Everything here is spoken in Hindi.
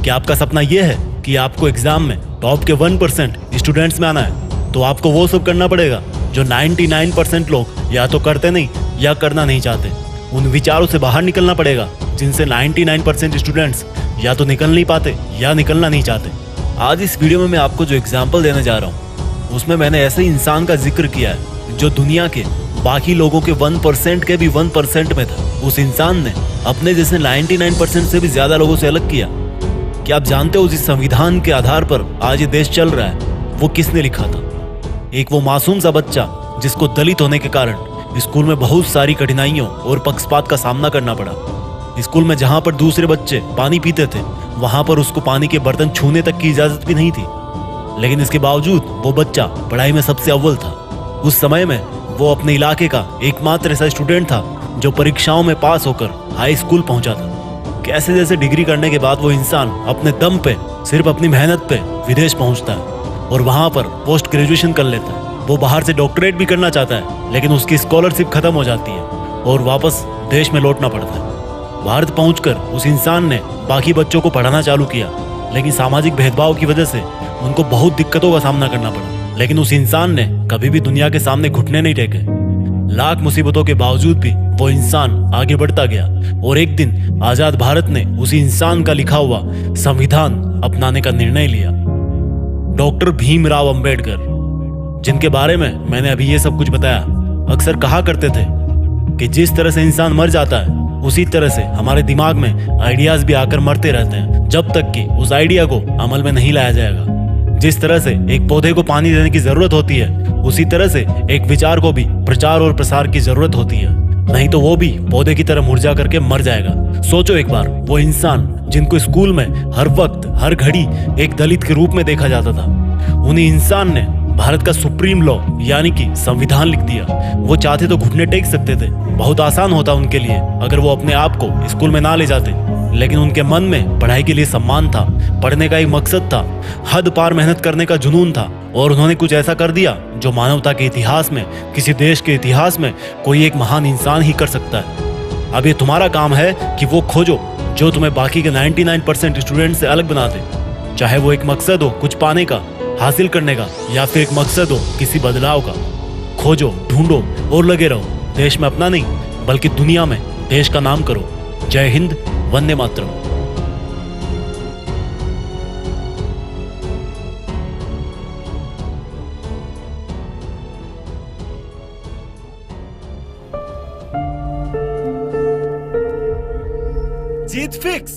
क्या आपका सपना यह है कि आपको एग्जाम में टॉप के 1% स्टूडेंट्स में आना है, तो आपको वो सब करना पड़ेगा जो 99% लोग या तो करते नहीं या करना नहीं चाहते। उन विचारों से बाहर निकलना पड़ेगा जिनसे 99% स्टूडेंट्स या तो निकल नहीं पाते या निकलना नहीं चाहते। आज इस वीडियो में मैं आपको जो एग्जाम्पल देने जा रहा हूँ उसमें मैंने ऐसे इंसान का जिक्र किया है जो दुनिया के बाकी लोगों के 1% के भी 1% में था। उस इंसान ने अपने जैसे 99% से भी ज्यादा लोगों से अलग किया। क्या आप जानते हो जिस संविधान के आधार पर आज ये देश चल रहा है वो किसने लिखा था? एक वो मासूम सा बच्चा जिसको दलित होने के कारण स्कूल में बहुत सारी कठिनाइयों और पक्षपात का सामना करना पड़ा। स्कूल में जहां पर दूसरे बच्चे पानी पीते थे वहां पर उसको पानी के बर्तन छूने तक की इजाजत भी नहीं थी, लेकिन इसके बावजूद वो बच्चा पढ़ाई में सबसे अव्वल था। उस समय में वो अपने इलाके का एकमात्र ऐसा स्टूडेंट था जो परीक्षाओं में पास होकर हाई स्कूल पहुंचा था। कैसे जैसे डिग्री करने के बाद वो इंसान अपने दम पे सिर्फ अपनी मेहनत पे विदेश पहुंचता है और वहां पर पोस्ट ग्रेजुएशन कर लेता है। वो बाहर से डॉक्टरेट भी करना चाहता है, लेकिन उसकी स्कॉलरशिप खत्म हो जाती है और वापस देश में लौटना पड़ता है। भारत पहुंचकर उस इंसान ने बाकी बच्चों को पढ़ाना चालू किया, लेकिन सामाजिक भेदभाव की वजह से उनको बहुत दिक्कतों का सामना करना पड़ा। लेकिन उस इंसान ने कभी भी दुनिया के सामने घुटने नहीं टेके। लाख मुसीबतों के बावजूद भी वो इंसान आगे बढ़ता गया और एक दिन आजाद भारत ने उसी इंसान का लिखा हुआ संविधान अपनाने का निर्णय लिया। डॉक्टर भीमराव अंबेडकर, जिनके बारे में मैंने अभी ये सब कुछ बताया, अक्सर कहा करते थे कि जिस तरह से इंसान मर जाता है उसी तरह से हमारे दिमाग में आइडियाज भी आकर मरते रहते हैं जब तक कि उस आइडिया को अमल में नहीं लाया जाएगा। जिस तरह से एक पौधे को पानी देने की जरूरत होती है उसी तरह से एक विचार को भी प्रचार और प्रसार की जरूरत होती है, नहीं तो वो भी पौधे की तरह मुरझा करके मर जाएगा। सोचो एक बार, वो इंसान जिनको स्कूल में हर वक्त हर घड़ी एक दलित के रूप में देखा जाता था, उन्हीं इंसान ने भारत का सुप्रीम लॉ यानी कि संविधान लिख दिया। वो चाहते तो घुटने टेक सकते थे, बहुत आसान होता उनके लिए अगर वो अपने आप को स्कूल में ना ले जाते, लेकिन उनके मन में पढ़ाई के लिए सम्मान था, पढ़ने का एक मकसद था, हद पार मेहनत करने का जुनून था और उन्होंने कुछ ऐसा कर दिया जो मानवता के इतिहास में, किसी देश के इतिहास में कोई एक महान इंसान ही कर सकता है। अब ये तुम्हारा काम है कि वो खोजो जो तुम्हें बाकी के 99% स्टूडेंट से अलग बना दे। चाहे वो एक मकसद हो कुछ पाने का, हासिल करने का, या फिर एक मकसद हो किसी बदलाव का। खोजो, ढूंढो और लगे रहो। देश में अपना नहीं बल्कि दुनिया में देश का नाम करो। जय हिंद, वंदे मातरम। जीत फिक्स।